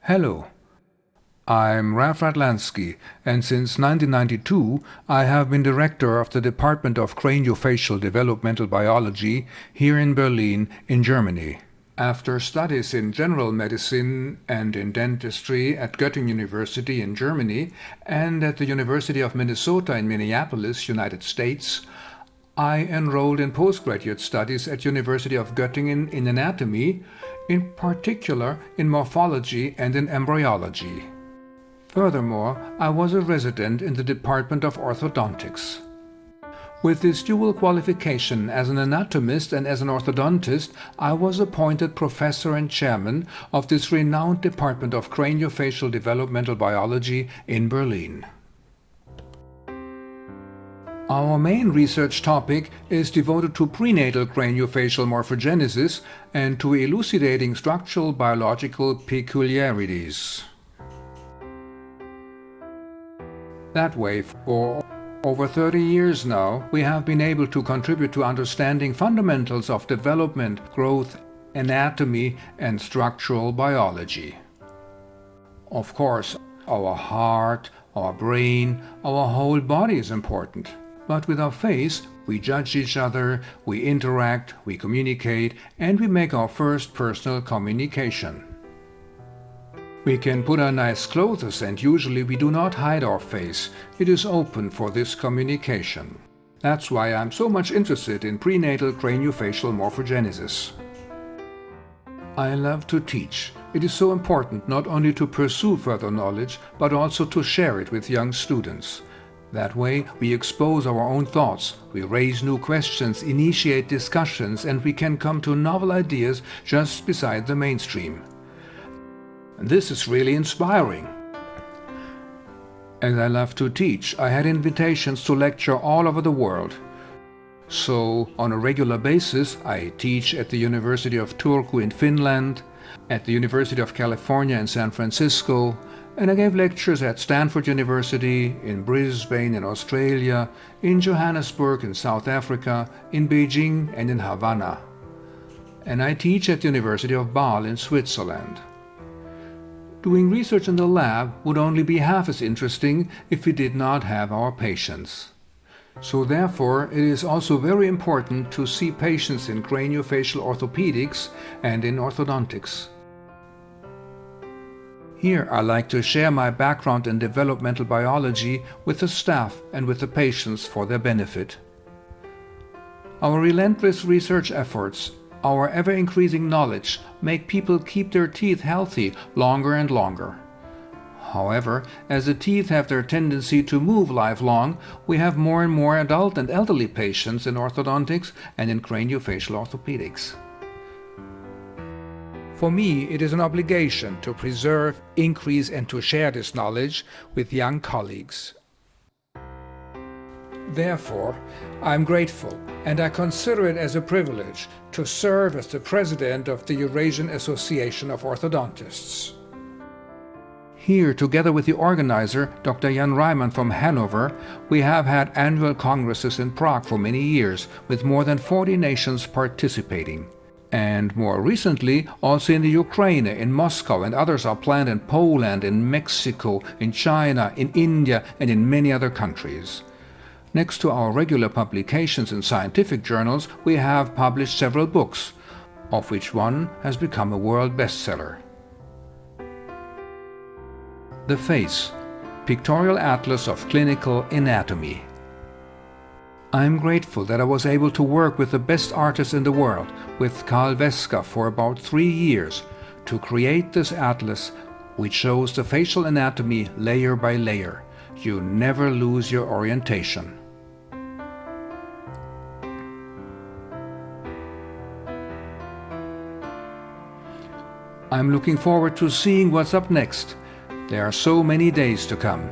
Hello, I'm Ralf Radlanski, and since 1992 I have been director of the Department of Craniofacial Developmental Biology here in Berlin, in Germany. After studies in general medicine and in dentistry at Göttingen University in Germany and at the University of Minnesota in Minneapolis, United States, I enrolled in postgraduate studies at University of Göttingen in anatomy, in particular in morphology and in embryology. Furthermore, I was a resident in the Department of Orthodontics. With this dual qualification as an anatomist and as an orthodontist, I was appointed professor and chairman of this renowned Department of Craniofacial Developmental Biology in Berlin. Our main research topic is devoted to prenatal craniofacial morphogenesis and to elucidating structural biological peculiarities. That way, for over 30 years now, we have been able to contribute to understanding fundamentals of development, growth, anatomy, and structural biology. Of course, our heart, our brain, our whole body is important. But with our face, we judge each other, we interact, we communicate, and we make our first personal communication. We can put on nice clothes, and usually we do not hide our face. It is open for this communication. That's why I'm so much interested in prenatal craniofacial morphogenesis. I love to teach. It is so important not only to pursue further knowledge, but also to share it with young students. That way, we expose our own thoughts, we raise new questions, initiate discussions, and we can come to novel ideas just beside the mainstream. And this is really inspiring. As I love to teach, I had invitations to lecture all over the world. So, on a regular basis, I teach at the University of Turku in Finland, at the University of California in San Francisco, and I gave lectures at Stanford University, in Brisbane in Australia, in Johannesburg in South Africa, in Beijing and in Havana. And I teach at the University of Basel in Switzerland. Doing research in the lab would only be half as interesting if we did not have our patients. So therefore, it is also very important to see patients in craniofacial orthopedics and in orthodontics. Here I like to share my background in developmental biology with the staff and with the patients for their benefit. Our relentless research efforts, our ever-increasing knowledge, make people keep their teeth healthy longer and longer. However, as the teeth have their tendency to move lifelong, we have more and more adult and elderly patients in orthodontics and in craniofacial orthopedics. For me, it is an obligation to preserve, increase, and to share this knowledge with young colleagues. Therefore, I am grateful, and I consider it as a privilege to serve as the president of the Eurasian Association of Orthodontists. Here, together with the organizer, Dr. Jan Reimann from Hanover, we have had annual congresses in Prague for many years, with more than 40 nations participating. And more recently, also in the Ukraine, in Moscow, and others are planned in Poland, in Mexico, in China, in India, and in many other countries. Next to our regular publications in scientific journals, we have published several books, of which one has become a world bestseller. The Face, Pictorial Atlas of Clinical Anatomy. I am grateful that I was able to work with the best artists in the world, with Karl Weska, for about 3 years, to create this atlas which shows the facial anatomy layer by layer. You never lose your orientation. I'm looking forward to seeing what's up next. There are so many days to come.